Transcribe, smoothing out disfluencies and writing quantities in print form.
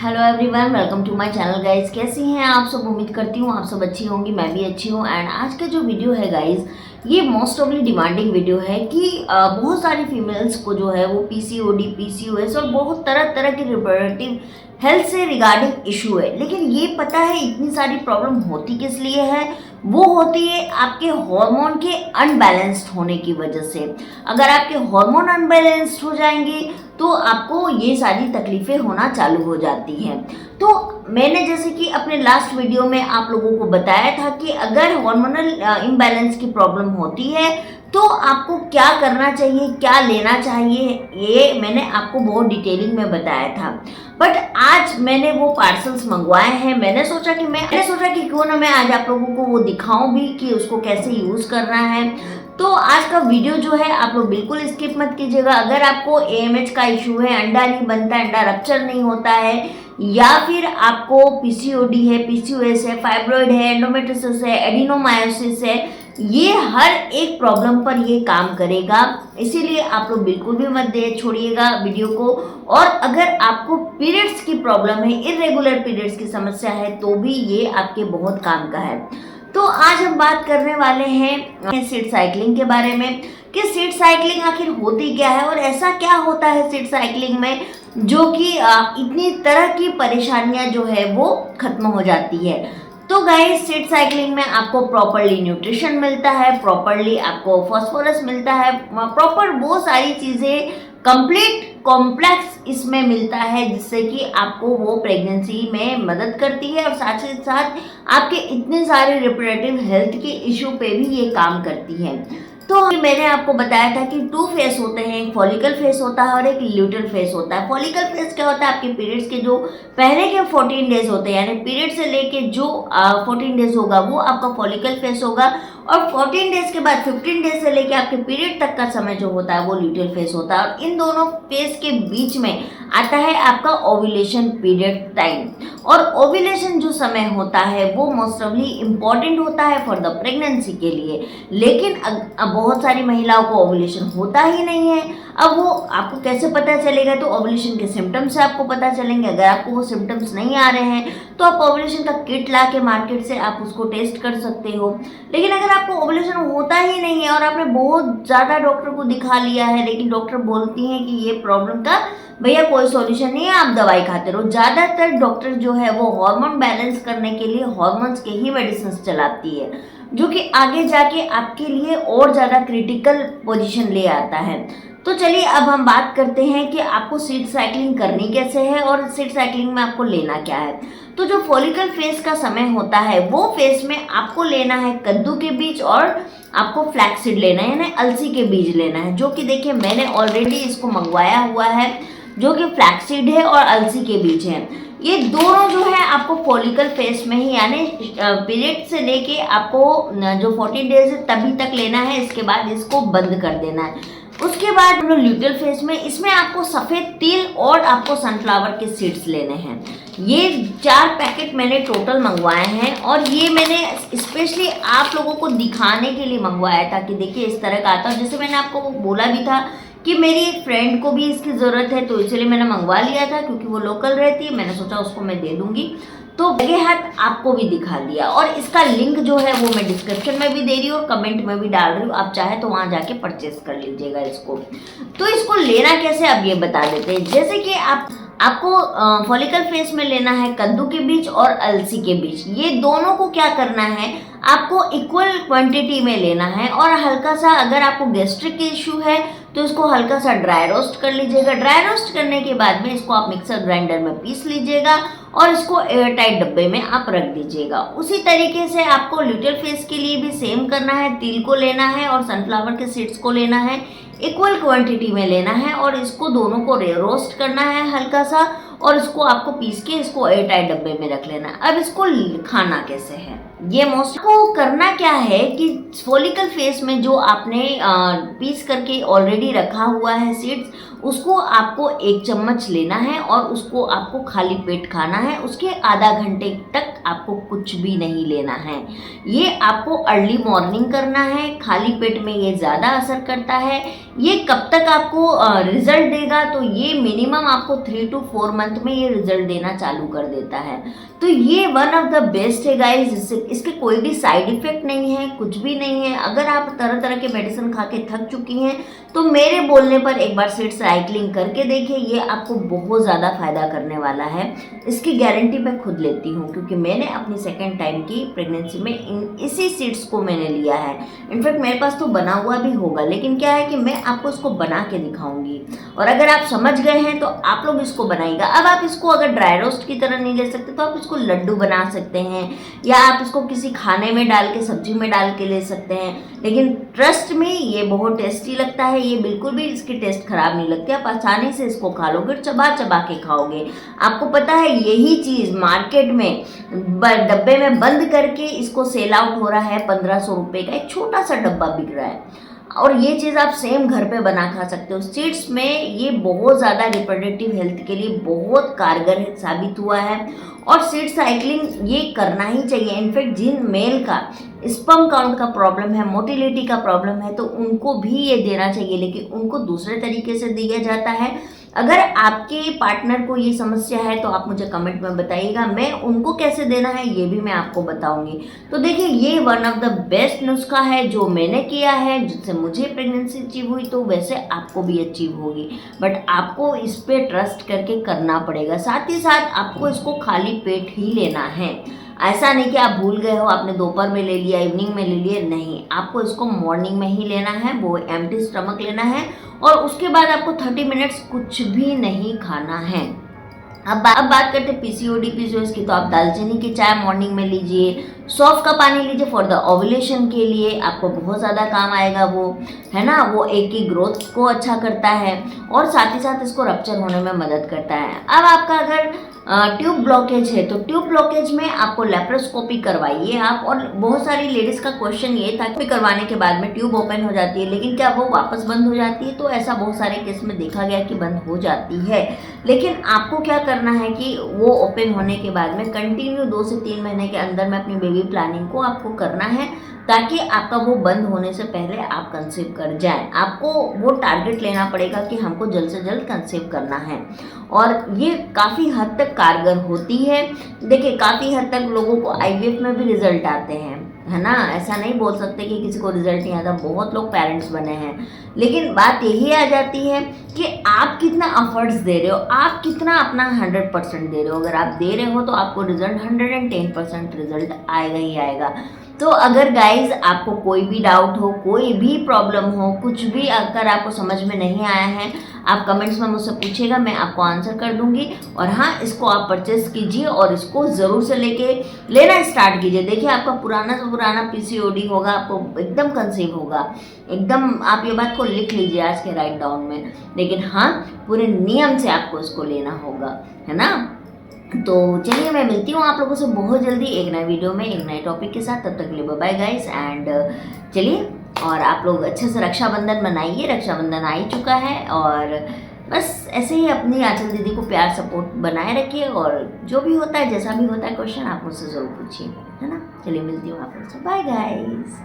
Hello everyone, welcome to my channel guys. कैसी हैं आप सब? उम्मीद करती हूँ आप सब अच्छी होंगी, मैं भी अच्छी हूँ। एंड आज का जो वीडियो है गाइज, ये मोस्ट ऑफली डिमांडिंग वीडियो है कि बहुत सारी फीमेल्स को जो है वो पीसीओडी, पीसीओएस और बहुत तरह तरह के रिप्रोडक्टिव हेल्थ से रिगार्डिंग इशू है। लेकिन ये पता है इतनी सारी प्रॉब्लम होती किस लिए है? वो होती है आपके हार्मोन के अनबैलेंस्ड होने की वजह से। अगर आपके हार्मोन अनबैलेंस्ड हो जाएंगे तो आपको ये सारी तकलीफें होना चालू हो जाती हैं। तो मैंने जैसे कि अपने लास्ट वीडियो में आप लोगों को बताया था कि अगर हार्मोनल इम्बैलेंस की प्रॉब्लम होती है तो आपको क्या करना चाहिए, क्या लेना चाहिए, ये मैंने आपको बहुत डिटेलिंग में बताया था। बट आज मैंने वो पार्सल्स मंगवाए हैं। मैंने सोचा कि क्यों ना मैं आज आप लोगों को वो दिखाऊं भी कि उसको कैसे यूज़ करना है। तो आज का वीडियो जो है आप लोग बिल्कुल स्किप मत कीजिएगा। अगर आपको एएमएच का इशू है, अंडा नहीं बनता, अंडा रप्चर नहीं होता है, या फिर आपको पीसीओडी है, पीसीओएस है, फाइब्रॉइड है, एंडोमेट्रियोसिस है, एडिनोमायोसिस है, ये हर एक प्रॉब्लम पर ये काम करेगा। इसीलिए आप लोग बिल्कुल भी मत छोड़िएगा वीडियो को। और अगर आपको पीरियड्स की प्रॉब्लम है, इरेगुलर पीरियड्स की समस्या है, तो भी ये आपके बहुत काम का है। तो आज हम बात करने वाले हैं सीड साइकिलिंग के बारे में कि सीड साइकिलिंग आखिर होती क्या है और ऐसा क्या होता है सीड साइकिलिंग में जो कि इतनी तरह की परेशानियां जो है वो खत्म हो जाती है। तो गाइस, सीड साइकिलिंग में आपको प्रॉपरली न्यूट्रिशन मिलता है, प्रॉपरली आपको फास्फोरस मिलता है, प्रॉपर वो सारी चीज़ें कंप्लीट कॉम्प्लेक्स इसमें मिलता है जिससे कि आपको वो प्रेगनेंसी में मदद करती है और साथ ही साथ आपके इतने सारे रिप्रोडक्टिव हेल्थ के इशू पे भी ये काम करती है। तो मैंने आपको बताया था कि 2 फेस होते हैं, एक फॉलिकल फेस होता है और एक ल्यूटेल फेस होता है। फॉलिकल फेस क्या होता है? आपके पीरियड्स के जो पहले के 14 डेज होते हैं, यानी पीरियड से लेके जो 14 डेज होगा वो आपका फॉलिकल फेस होगा, और 14 डेज के बाद 15 डेज से लेके आपके पीरियड तक का समय जो होता है वो ल्यूटेल फेस होता है। और इन दोनों फेस के बीच में आता है आपका ओव्यूलेशन पीरियड टाइम। और ओव्यूलेशन जो समय होता है वो मोस्ट ऑफली इम्पॉर्टेंट होता है फॉर द प्रेगनेंसी के लिए। लेकिन अब बहुत सारी महिलाओं को ओव्यूलेशन होता ही नहीं है। अब वो आपको कैसे पता चलेगा? तो ओव्यूलेशन के सिम्टम्स से आपको पता चलेंगे। अगर आपको वो सिम्टम्स नहीं आ रहे हैं तो आप ओव्यूलेशन का किट ला के मार्केट से आप उसको टेस्ट कर सकते हो। लेकिन अगर आपको ओव्यूलेशन होता ही नहीं है और आपने बहुत ज़्यादा डॉक्टर को दिखा लिया है, लेकिन डॉक्टर बोलती हैं कि ये प्रॉब्लम का भैया कोई सॉल्यूशन नहीं है, आप दवाई खाते रहो। ज़्यादातर डॉक्टर जो है वो हार्मोन बैलेंस करने के लिए हॉर्मोन्स के ही मेडिसिन चलाती है, जो कि आगे जाके आपके लिए और ज़्यादा क्रिटिकल पोजीशन ले आता है। तो चलिए अब हम बात करते हैं कि आपको सीड साइकिलिंग करनी कैसे है और सीड साइकिलिंग में आपको लेना क्या है। तो जो फॉलिकल फेस का समय होता है वो फेस में आपको लेना है कद्दू के बीज और आपको फ्लैक्सीड लेना है, यानी अलसी के बीज लेना है, जो कि देखिए मैंने ऑलरेडी इसको मंगवाया हुआ है, जो कि फ्लैक्सीड है और अलसी के बीज हैं। ये दोनों जो है आपको फॉलिकल फेस में ही, यानी पीरियड से लेके आपको जो 14 डेज है तभी तक लेना है। इसके बाद इसको बंद कर देना है। उसके बाद ल्यूटेल फेस में, इसमें आपको सफ़ेद तिल और आपको सनफ्लावर के सीड्स लेने हैं। ये 4 पैकेट मैंने टोटल मंगवाए हैं और ये मैंने स्पेशली आप लोगों को दिखाने के लिए मंगवाया था कि देखिए इस तरह का आता है। जैसे मैंने आपको बोला भी था कि मेरी एक फ्रेंड को भी इसकी ज़रूरत है, तो इसलिए मैंने मंगवा लिया था क्योंकि वो लोकल रहती है। मैंने सोचा उसको मैं दे दूँगी, तो लगे हाथ आपको भी दिखा दिया। और इसका लिंक जो है वो मैं डिस्क्रिप्शन में भी दे रही हूँ और कमेंट में भी डाल रही हूँ, आप चाहे तो वहाँ जाके परचेस कर लीजिएगा इसको। तो इसको लेना कैसे अब ये बता देते हैं। जैसे कि आपको फॉलिकल फेस में लेना है कद्दू के बीज और अलसी के बीज। ये दोनों को क्या करना है, आपको इक्वल क्वांटिटी में लेना है। और हल्का सा, अगर आपको गैस्ट्रिक इशू है तो इसको हल्का सा ड्राई रोस्ट कर लीजिएगा। ड्राई रोस्ट करने के बाद में इसको आप मिक्सर ग्राइंडर में पीस लीजिएगा और इसको एयर टाइट डब्बे में आप रख दीजिएगा। उसी तरीके से आपको ल्यूटेल फेस के लिए भी सेम करना है। तिल को लेना है और सनफ्लावर के सीड्स को लेना है, इक्वल क्वांटिटी में लेना है और इसको दोनों को रोस्ट करना है हल्का सा, और इसको आपको पीस के इसको एयर टाइट डब्बे में रख लेना है। अब इसको खाना कैसे है? ये मोस्ट को करना क्या है कि फॉलिकल फेस में जो आपने पीस करके ऑलरेडी रखा हुआ है सीड्स, उसको आपको 1 चम्मच लेना है और उसको आपको खाली पेट खाना है। उसके आधा घंटे तक आपको कुछ भी नहीं लेना है। ये आपको अर्ली मॉर्निंग करना है, खाली पेट में ये ज़्यादा असर करता है। ये कब तक आपको रिजल्ट देगा, तो ये मिनिमम आपको 3 to 4 मंथ में ये रिजल्ट देना चालू कर देता है। तो ये वन ऑफ द बेस्ट है गाइज। इसके कोई भी साइड इफेक्ट नहीं है, कुछ भी नहीं है। अगर आप तरह तरह के मेडिसिन खा के थक चुकी हैं तो मेरे बोलने पर एक बार सीड साइक्लिंग करके देखिए, ये आपको बहुत ज़्यादा फायदा करने वाला है। इसकी गारंटी मैं खुद लेती हूँ, क्योंकि मैंने अपनी सेकेंड टाइम की प्रेगनेंसी में इसी सीड्स को मैंने लिया है। इनफैक्ट मेरे पास तो बना हुआ भी होगा, लेकिन क्या है कि मैं आपको इसको बना के दिखाऊंगी। और अगर आप समझ गए हैं तो आप लोग इसको बनाइएगा। अब आप इसको अगर ड्राई रोस्ट की तरह नहीं ले सकते तो आप इसको लड्डू बना सकते हैं, या आप इसको किसी खाने में डाल के, सब्जी में डाल के ले सकते हैं। लेकिन ट्रस्ट में ये बहुत टेस्टी लगता है। ये बिल्कुल भी इसकी टेस्ट खराब नहीं लगती। आप आसानी से इसको खा लोगे, चबा चबा के खाओगे। आपको पता है यही चीज़ मार्केट में डब्बे में बंद करके इसको सेल आउट हो रहा है। 1500 रुपये का एक छोटा सा डब्बा बिक रहा है, और ये चीज़ आप सेम घर पे बना खा सकते हो। सीड्स में ये बहुत ज़्यादा रिप्रोडक्टिव हेल्थ के लिए बहुत कारगर साबित हुआ है, और सीड साइक्लिंग ये करना ही चाहिए। इनफैक्ट जिन मेल का स्पर्म काउंट का प्रॉब्लम है, मोटिलिटी का प्रॉब्लम है, तो उनको भी ये देना चाहिए, लेकिन उनको दूसरे तरीके से दिया जाता है। अगर आपके पार्टनर को ये समस्या है तो आप मुझे कमेंट में बताइएगा, मैं उनको कैसे देना है ये भी मैं आपको बताऊंगी। तो देखिए, ये वन ऑफ द बेस्ट नुस्खा है जो मैंने किया है, जिससे मुझे प्रेगनेंसी अचीव हुई, तो वैसे आपको भी अचीव होगी। बट आपको इस पे ट्रस्ट करके करना पड़ेगा। साथ ही साथ आपको इसको खाली पेट ही लेना है। ऐसा नहीं कि आप भूल गए हो, आपने दोपहर में ले लिया, इवनिंग में ले लिया, नहीं। आपको इसको मॉर्निंग में ही लेना है, वो एम्प्टी स्टमक लेना है, और उसके बाद आपको 30 मिनट्स कुछ भी नहीं खाना है। अब बात करते हैं पीसीओडी पीसीओएस की, तो आप दालचीनी की चाय मॉर्निंग में लीजिए, सौंफ का पानी लीजिए फॉर द ओव्यूलेशन के लिए, आपको बहुत ज़्यादा काम आएगा वो, है ना। वो एग की ग्रोथ को अच्छा करता है, और साथ ही साथ इसको रप्चर होने में मदद करता है। अब आपका अगर ट्यूब ब्लॉकेज है, तो ट्यूब ब्लॉकेज में आपको लेप्रोस्कोपी करवाइए आप। और बहुत सारी लेडीज़ का क्वेश्चन ये था कि करवाने के बाद में ट्यूब ओपन हो जाती है, लेकिन क्या वो वापस बंद हो जाती है? तो ऐसा बहुत सारे केस में देखा गया कि बंद हो जाती है। लेकिन आपको क्या करना है कि वो ओपन होने के बाद में कंटिन्यू 2 से 3 महीने के अंदर में अपनी बेबी प्लानिंग को आपको करना है, ताकि आपका वो बंद होने से पहले आप कंसीव कर जाएं। आपको वो टारगेट लेना पड़ेगा कि हमको जल्द से जल्द कंसीव करना है, और ये काफ़ी हद तक कारगर होती है। देखिए, काफ़ी हद तक लोगों को आईवीएफ में भी रिजल्ट आते हैं, है ना। ऐसा नहीं बोल सकते कि किसी को रिजल्ट नहीं आता, बहुत लोग पेरेंट्स बने हैं। लेकिन बात यही आ जाती है कि आप कितना एफर्ट्स दे रहे हो, आप कितना अपना 100% दे रहे हो। अगर आप दे रहे हो तो आपको रिजल्ट 110% रिजल्ट आएगा ही आएगा। तो अगर गाइज आपको कोई भी डाउट हो, कोई भी प्रॉब्लम हो, कुछ भी अगर आपको समझ में नहीं आया है, आप कमेंट्स में मुझसे पूछिएगा, मैं आपको आंसर कर दूंगी। और हाँ, इसको आप परचेस कीजिए और इसको ज़रूर से लेना स्टार्ट कीजिए। देखिए, आपका पुराना से पुराना पीसीओडी होगा, आपको एकदम कंसीव होगा, एकदम। आप ये बात को लिख लीजिए आज के राइट डाउन में। लेकिन हाँ, पूरे नियम से आपको इसको लेना होगा, है ना। तो चलिए, मैं मिलती हूँ आप लोगों से बहुत जल्दी एक नए वीडियो में, एक नए टॉपिक के साथ। तब तक के लिए बाय गाइस, एंड चलिए, और आप लोग अच्छे से रक्षाबंधन मनाइए। रक्षाबंधन आ ही चुका है, और बस ऐसे ही अपनी आंचल दीदी को प्यार सपोर्ट बनाए रखिए, और जो भी होता है, जैसा भी होता है क्वेश्चन, आप मुझसे ज़रूर पूछिए, है ना। चलिए, मिलती हूँ आप लोग से। Bye guys.